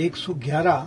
111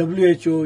WHO,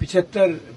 75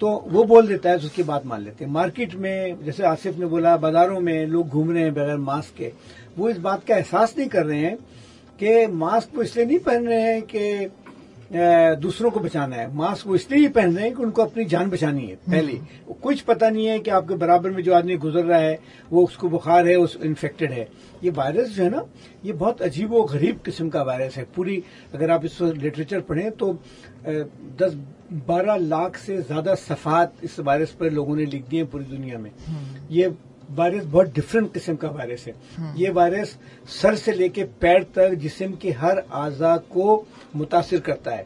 تو وہ بول دیتا ہے تو اس کی بات مان لیتے ہیں. مارکیٹ میں جیسے آصف نے بولا بازاروں میں لوگ گھوم رہے ہیں بغیر ماسک کے, وہ اس بات کا احساس نہیں کر رہے ہیں کہ ماسک وہ اس لیے نہیں پہن رہے ہیں کہ دوسروں کو بچانا ہے, ماسک وہ اس لیے ہی پہن رہے ہیں کہ ان کو اپنی جان بچانی ہے. پہلے کچھ پتہ نہیں ہے کہ آپ کے برابر میں جو آدمی گزر رہا ہے وہ اس کو بخار ہے, اس انفیکٹڈ ہے. یہ وائرس جو ہے نا یہ بہت عجیب و غریب قسم کا وائرس ہے. پوری اگر آپ اس وقت لٹریچر پڑھیں تو 10-12 لاکھ سے زیادہ صفحات اس وائرس پر لوگوں نے لکھ دی ہیں پوری دنیا میں. یہ وائرس بہت ڈفرینٹ قسم کا وائرس ہے. یہ وائرس سر سے لے کے پیر تک جسم کے ہر اعضاء کو متاثر کرتا ہے.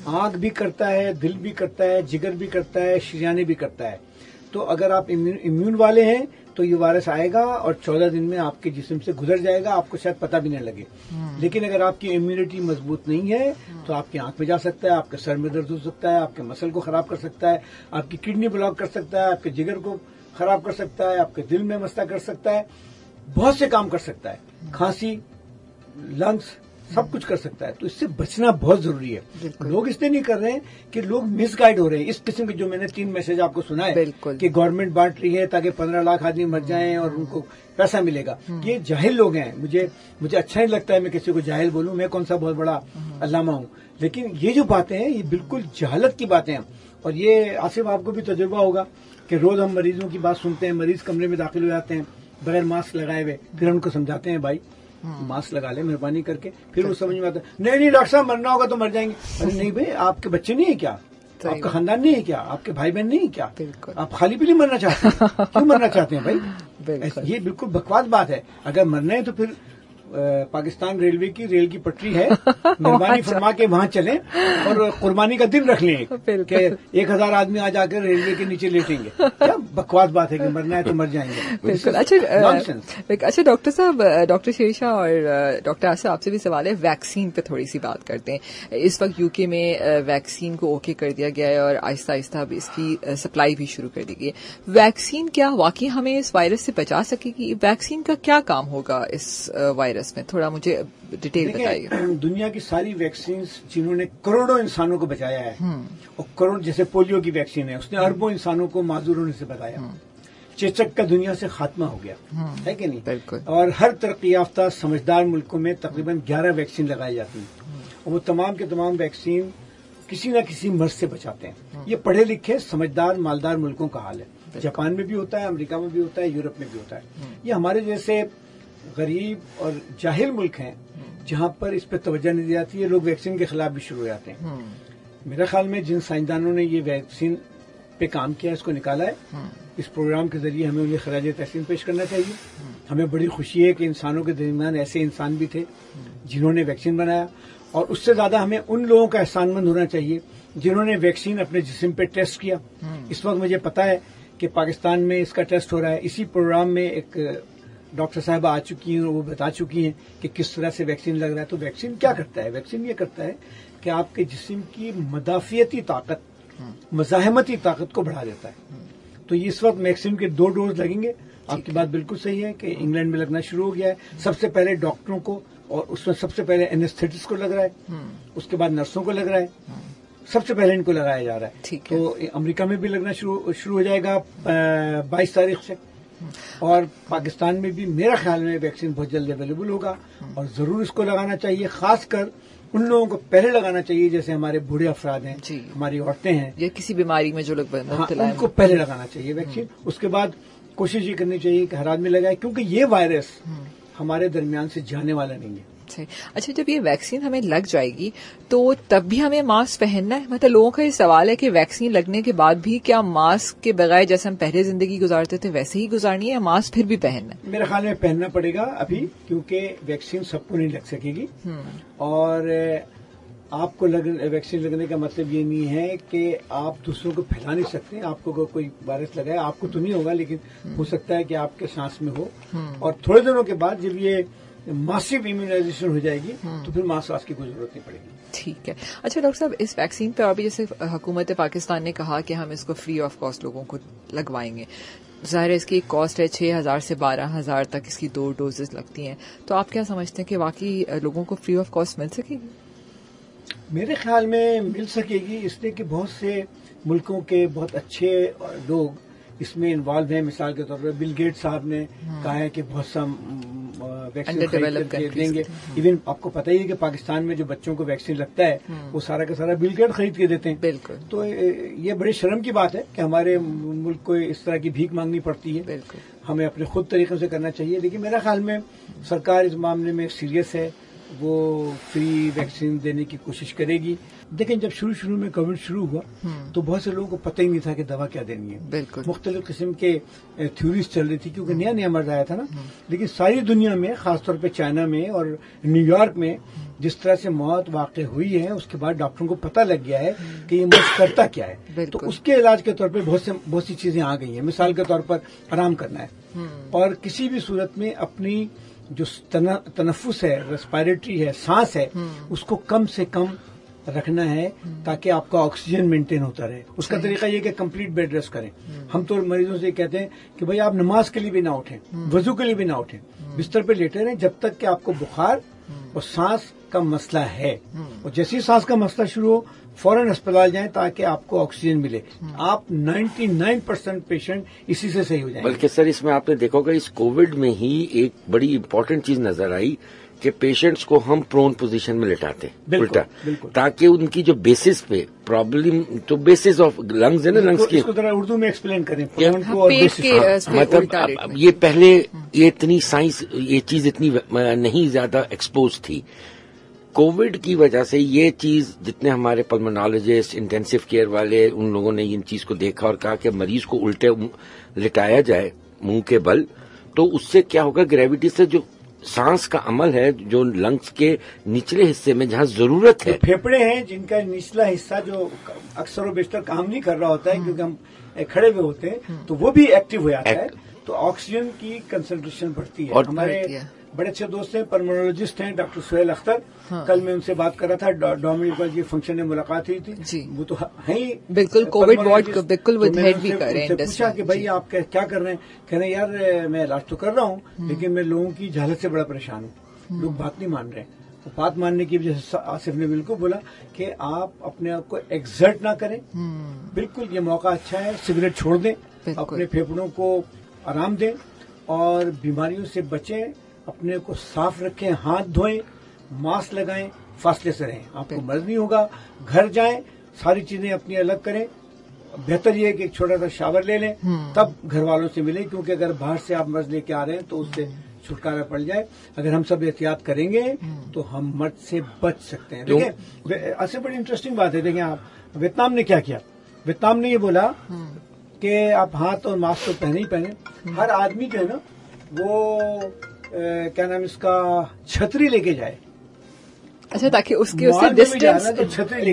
آنکھ بھی کرتا ہے, دل بھی کرتا ہے, جگر بھی کرتا ہے, شریانے بھی کرتا ہے. تو اگر آپ امیون والے ہیں تو یہ وائرس آئے گا اور 14 دن میں آپ کے جسم سے گزر جائے گا, آپ کو شاید پتہ بھی نہیں لگے. لیکن اگر آپ کی امیونٹی مضبوط نہیں ہے تو آپ کی آنکھ میں جا سکتا ہے, آپ کے سر میں درد ہو سکتا ہے, آپ کے مسل کو خراب کر سکتا ہے, آپ کی کڈنی بلاک کر سکتا ہے, آپ کے جگر کو خراب کر سکتا ہے, آپ کے دل میں مسئلہ کر سکتا ہے, بہت سے کام کر سکتا ہے, کھانسی, لنگس, سب کچھ کر سکتا ہے. تو اس سے بچنا بہت ضروری ہے. لوگ اس لیے نہیں کر رہے ہیں کہ لوگ مس گائیڈ ہو رہے ہیں. اس قسم کے جو میں نے 3 میسج آپ کو سنا ہے کہ گورنمنٹ بانٹ رہی ہے تاکہ 15 لاکھ آدمی مر جائیں اور ان کو پیسہ ملے گا, یہ جاہل لوگ ہیں. مجھے اچھا نہیں لگتا ہے میں کسی کو جاہل بولوں, میں کون سا بہت بڑا علامہ ہوں, لیکن یہ جو باتیں ہیں یہ بالکل جہالت کی باتیں ہیں. اور یہ آصف آپ کو بھی تجربہ ہوگا کہ روز ہم مریضوں کی بات سنتے ہیں, مریض کمرے میں داخل ہو جاتے ہیں بغیر ماسک لگائے ہوئے, پھر ہم ان کو سمجھاتے ہیں بھائی ماسک لگا لیں مہربانی کر کے. پھر وہ سمجھ میں آتا ہے نہیں ڈاکٹر صاحب مرنا ہوگا تو مر جائیں گے. ارے نہیں بھائی, آپ کے بچے نہیں ہیں کیا, آپ کا خاندان نہیں ہے کیا, آپ کے بھائی بہن نہیں ہے کیا, آپ خالی پیلی مرنا چاہتے ہیں, کیوں مرنا چاہتے ہیں بھائی؟ یہ بالکل بکواس بات ہے. اگر مرنا ہے تو پھر پاکستان ریلوے کی ریل کی پٹری ہے, مہربانی فرما کے وہاں چلیں اور قربانی کا دن رکھ لیں کہ 1000 آدمی آ جا کر ریلوے کے نیچے لیٹیں گے. کیا بکواس بات ہے کہ مرنا ہے تو مر جائیں گے. بالکل. اچھا ڈاکٹر صاحب, ڈاکٹر شیرشاہ اور ڈاکٹر آصف آپ سے بھی سوال ہے, ویکسین پہ تھوڑی سی بات کرتے ہیں. اس وقت UK میں ویکسین کو اوکے کر دیا گیا ہے اور آہستہ آہستہ اب اس کی سپلائی بھی شروع کر دی گئی ہے. ویکسین کیا واقعی ہمیں اس وائرس سے بچا سکے گی؟ ویکسین کا کیا کام ہوگا اس وائرس میں؟ تھوڑا مجھے ڈیٹیل بتائیے. دنیا کی ساری ویکسینز جنہوں نے کروڑوں انسانوں کو بچایا ہے, اور کروڑ جیسے پولیو کی ویکسین ہے, اس نے اربوں انسانوں کو معذور ہونے سے بچایا. چیچک کا دنیا سے خاتمہ ہو گیا ہے کہ نہیں؟ بالکل. اور ہر ترقی یافتہ سمجھدار ملکوں میں تقریباً 11 ویکسین لگائی جاتی ہیں, اور وہ تمام کے تمام ویکسین کسی نہ کسی مرض سے بچاتے ہیں. یہ پڑھے لکھے سمجھدار مالدار ملکوں کا حال ہے. جاپان میں بھی ہوتا ہے, امریکہ میں بھی ہوتا ہے, یورپ میں بھی ہوتا ہے. یہ ہمارے جیسے غریب اور جاہل ملک ہیں جہاں پر اس پہ توجہ نہیں دی جاتی ہے, لوگ ویکسین کے خلاف بھی شروع ہو جاتے ہیں. میرے خیال میں جن سائنسدانوں نے یہ ویکسین پہ کام کیا, اس کو نکالا ہے, اس پروگرام کے ذریعے ہمیں انہیں خراج تحسین پیش کرنا چاہیے. ہمیں بڑی خوشی ہے کہ انسانوں کے درمیان ایسے انسان بھی تھے جنہوں نے ویکسین بنایا, اور اس سے زیادہ ہمیں ان لوگوں کا احسان مند ہونا چاہیے جنہوں نے ویکسین اپنے جسم پہ ٹیسٹ کیا. اس وقت مجھے پتا ہے کہ پاکستان میں اس کا ٹیسٹ ہو رہا ہے. اسی پروگرام میں ایک ڈاکٹر صاحبہ آ چکی ہیں, وہ بتا چکی ہیں کہ کس طرح سے ویکسین لگ رہا ہے. تو ویکسین کیا کرتا ہے؟ ویکسین یہ کرتا ہے کہ آپ کے جسم کی مدافعتی طاقت, مزاحمتی طاقت کو بڑھا دیتا ہے. تو اس وقت ویکسین کے 2 ڈوز لگیں گے. آپ کی بات بالکل صحیح ہے کہ انگلینڈ میں لگنا شروع ہو گیا ہے. سب سے پہلے ڈاکٹروں کو, اور اس میں سب سے پہلے اینستھیٹسٹ کو لگ رہا ہے, اس کے بعد نرسوں کو لگ رہا ہے, سب سے پہلے ان کو لگایا جا رہا ہے. تو امریکہ میں بھی لگنا شروع ہو جائے گا 22 تاریخ سے, اور پاکستان میں بھی میرا خیال میں ویکسین بہت جلد اویلیبل ہوگا, اور ضرور اس کو لگانا چاہیے. خاص کر ان لوگوں کو پہلے لگانا چاہیے جیسے ہمارے بوڑھے افراد ہیں, ہماری عورتیں ہیں, یا کسی بیماری میں جو لوگ مبتلا ہیں, ان کو پہلے لگانا چاہیے ویکسین. اس کے بعد کوشش یہ کرنی چاہیے کہ ہر آدمی لگائے, کیونکہ یہ وائرس ہمارے درمیان سے جانے والا نہیں ہے. اچھا, جب یہ ویکسین ہمیں لگ جائے گی تو تب بھی ہمیں ماسک پہننا ہے؟ مطلب لوگوں کا یہ سوال ہے کہ ویکسین لگنے کے بعد بھی کیا ماسک کے بغیر جیسے ہم پہلے زندگی گزارتے تھے ویسے ہی گزارنی ہے, یا ماسک پھر بھی پہننا ہے؟ میرے خیال میں پہننا پڑے گا ابھی, کیونکہ ویکسین سب کو نہیں لگ سکے گی. اور آپ کو ویکسین لگنے کا مطلب یہ نہیں ہے کہ آپ دوسروں کو پھیلا نہیں سکتے. آپ کو کوئی وائرس لگا ہے, آپ کو تو نہیں ہوگا, لیکن ہو سکتا ہے کہ آپ کے سانس میں ہو. اور تھوڑے دنوں کے بعد جب یہ ماسو امیونائزیشن ہو جائے گی تو پھر ماسک کی کوئی ضرورت نہیں پڑے گی. ٹھیک ہے. اچھا ڈاکٹر صاحب, اس ویکسین پہ ابھی جیسے حکومت پاکستان نے کہا کہ ہم اس کو فری آف کاسٹ لوگوں کو لگوائیں گے. ظاہر ہے اس کی ایک کاسٹ ہے 6,000 سے 12,000 تک اس کی 2 ڈوزز لگتی ہیں. تو آپ کیا سمجھتے ہیں کہ واقعی لوگوں کو فری آف کاسٹ مل سکے گی؟ میرے خیال میں مل سکے گی, اس لیے کہ بہت سے ملکوں کے بہت اچھے لوگ اس میں انوالو ہیں. مثال کے طور پر بل گیٹ صاحب نے کہا ہے کہ بہت سا ویکسین خرید کر دیں گے. ایون آپ کو پتہ ہی ہے کہ پاکستان میں جو بچوں کو ویکسین لگتا ہے وہ سارا کا سارا بل گیٹ خرید کے دیتے ہیں. بالکل. تو یہ بڑی شرم کی بات ہے کہ ہمارے ملک کو اس طرح کی بھیک مانگنی پڑتی ہے. بالکل. ہمیں اپنے خود طریقے سے کرنا چاہیے. لیکن میرا خیال میں سرکار اس معاملے میں سیریس ہے, وہ فری ویکسین دینے کی کوشش کرے گی. دیکھیں جب شروع میں کووڈ شروع ہوا تو بہت سے لوگوں کو پتہ ہی نہیں تھا کہ دوا کیا دینی ہے. بالکل. مختلف قسم کے تھیوریز چل رہی تھی کیونکہ نیا مرض آیا تھا نا. لیکن ساری دنیا میں, خاص طور پہ چائنا میں اور نیو یارک میں جس طرح سے موت واقع ہوئی ہے اس کے بعد ڈاکٹروں کو پتہ لگ گیا ہے کہ یہ مرض کرتا کیا ہے. تو اس کے علاج کے طور پہ بہت سی چیزیں آ گئی ہیں. مثال کے طور پر آرام کرنا ہے اور کسی بھی صورت میں اپنی جو تنفس ہے, ریسپائریٹری ہے, سانس ہے, اس کو کم سے کم رکھنا ہے تاکہ آپ کا آکسیجن مینٹین ہوتا رہے. اس کا طریقہ یہ کہ کمپلیٹ بیڈ ریسٹ کریں. ہم تو مریضوں سے کہتے ہیں کہ بھائی آپ نماز کے لیے بھی نہ اٹھیں, وضو کے لیے بھی نہ اٹھیں, بستر پہ لیٹے رہیں جب تک کہ آپ کو بخار اور سانس کا مسئلہ ہے. اور جیسے ہی سانس کا مسئلہ شروع ہو فوراً اسپتال جائیں تاکہ آپ کو آکسیجن ملے. آپ 99% پیشنٹ اسی سے صحیح ہو جائیں. بلکہ سر اس میں آپ نے دیکھا ہوگا اس کووڈ میں ہی ایک بڑی امپورٹنٹ چیز نظر آئی کہ پیشنٹس کو ہم پرون پوزیشن میں لٹاتے الٹا, تاکہ ان کی جو بیسس پہ پرابلم, تو بیسس آف لنگز ہے نا, لنگز کی, اس کو ذرا اردو میں ایکسپلین کریں. مطلب یہ پہلے یہ اتنی سائنس, یہ چیز اتنی نہیں زیادہ ایکسپوز تھی. کووڈ کی وجہ سے یہ چیز جتنے ہمارے پلمونالوجسٹ, انٹینسو کیئر والے, ان لوگوں نے ان چیز کو دیکھا اور کہا کہ مریض کو الٹے لٹایا جائے منہ کے بل, تو اس سے کیا ہوگا, گریوٹی سے جو سانس کا عمل ہے جو لنگس کے نچلے حصے میں جہاں ضرورت ہے, پھیپڑے ہیں جن کا نچلا حصہ جو اکثر و بیشتر کام نہیں کر رہا ہوتا ہے کیونکہ ہم کھڑے ہوئے ہوتے ہیں, تو وہ بھی ایکٹیو ہو جاتا ہے, تو آکسیجن کی کنسنٹریشن بڑھتی ہے. ہمارے بڑے اچھے دوست ہیں, پلمونالوجسٹ ہیں, ڈاکٹر سہیل اختر. کل میں ان سے بات کر رہا تھا, ڈومینیکل کی فنکشن میں ملاقات ہوئی تھی. وہ تو ہیں ہی بالکل کووڈ وارڈ کو بالکل وہ ہیڈ بھی کر رہے ہیں. پوچھا کہ بھائی آپ کیا کر رہے ہیں, کہہ رہے ہیں یار میں علاج تو کر رہا ہوں لیکن میں لوگوں کی جہالت سے بڑا پریشان ہوں. لوگ بات نہیں مان رہے. بات ماننے کی وجہ سے آصف نے بالکل بولا کہ آپ اپنے آپ کو ایگزرٹ نہ کریں. بالکل یہ موقع اچھا ہے, سگریٹ چھوڑ دیں, اپنے پھیپھڑوں کو آرام دیں اور بیماریوں سے بچیں, اپنے کو صاف رکھیں, ہاتھ دھوئیں, ماسک لگائیں, فاصلے سے رہیں. آپ کو مرض نہیں ہوگا, گھر جائیں, ساری چیزیں اپنی الگ کریں. بہتر یہ ہے کہ ایک چھوٹا سا شاور لے لیں, تب گھر والوں سے ملیں, کیونکہ اگر باہر سے آپ مرض لے کے آ رہے ہیں تو اس سے چھٹکارا پڑ جائے. اگر ہم سب احتیاط کریں گے تو ہم مرض سے بچ سکتے ہیں. دیکھیں ایسے بڑی انٹرسٹنگ بات ہے. دیکھیں آپ ویتنام نے کیا کیا, ویتنام نے یہ بولا کہ آپ ہاتھ اور ماسک تو پہنے ہی پہنے. ہر آدمی جو ہے نا وہ کیا نام اس کا, چھتری لے کے جائے. اچھا, تاکہ اس کے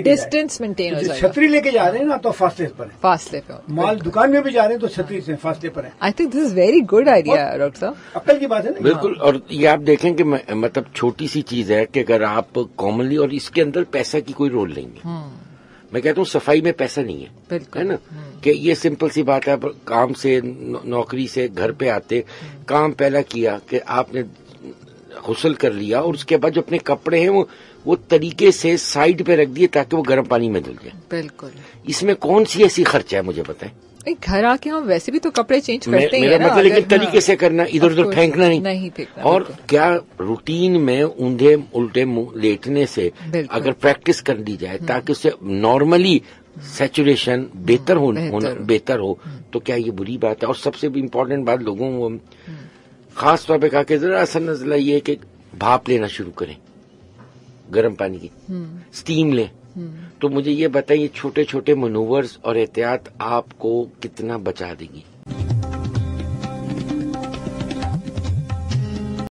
ڈسٹینس مینٹین ہو جائے. چھتری لے کے جا رہے ہیں نا تو فاصلے پر ہیں, فاصلے پہ. مال دکان میں بھی جا رہے ہیں تو چھتری سے فاصلے پر ہیں. I think this is very good idea doctor صاحب. عقل کی بات ہے نا. بالکل. اور یہ آپ دیکھیں کہ مطلب چھوٹی سی چیز ہے کہ اگر آپ کامنلی, اور اس کے اندر پیسہ کی کوئی رول نہیں ہے. میں کہتا ہوں صفائی میں پیسہ نہیں ہے, ہے نا, کہ یہ سمپل سی بات ہے. کام سے, نوکری سے گھر پہ آتے, کام پہلا کیا کہ آپ نے غسل کر لیا اور اس کے بعد جو اپنے کپڑے ہیں وہ طریقے سے سائڈ پہ رکھ دیے تاکہ وہ گرم پانی میں دھل جائے. بالکل. اس میں کون سی ایسی خرچہ ہے مجھے بتائیں. گھر آ کے ہم ویسے بھی تو کپڑے چینج کرتے ہیں. میرا مطلب لیکن طریقے سے کرنا, ادھر ادھر پھینکنا نہیں پھینکنا. اور کیا روٹین میں اوندھے الٹے لیٹنے سے اگر پریکٹس کر دی جائے تاکہ اس سے نارملی سیچوریشن بہتر ہو تو کیا یہ بری بات ہے. اور سب سے بھی امپورٹنٹ بات, لوگوں کو خاص طور پہ کہا کہ ذرا سا نزلہ یہ ہے کہ بھاپ لینا شروع کریں, گرم پانی کی اسٹیم لیں. تو مجھے یہ بتائیں, یہ چھوٹے چھوٹے منورز اور احتیاط آپ کو کتنا بچا دیں گی.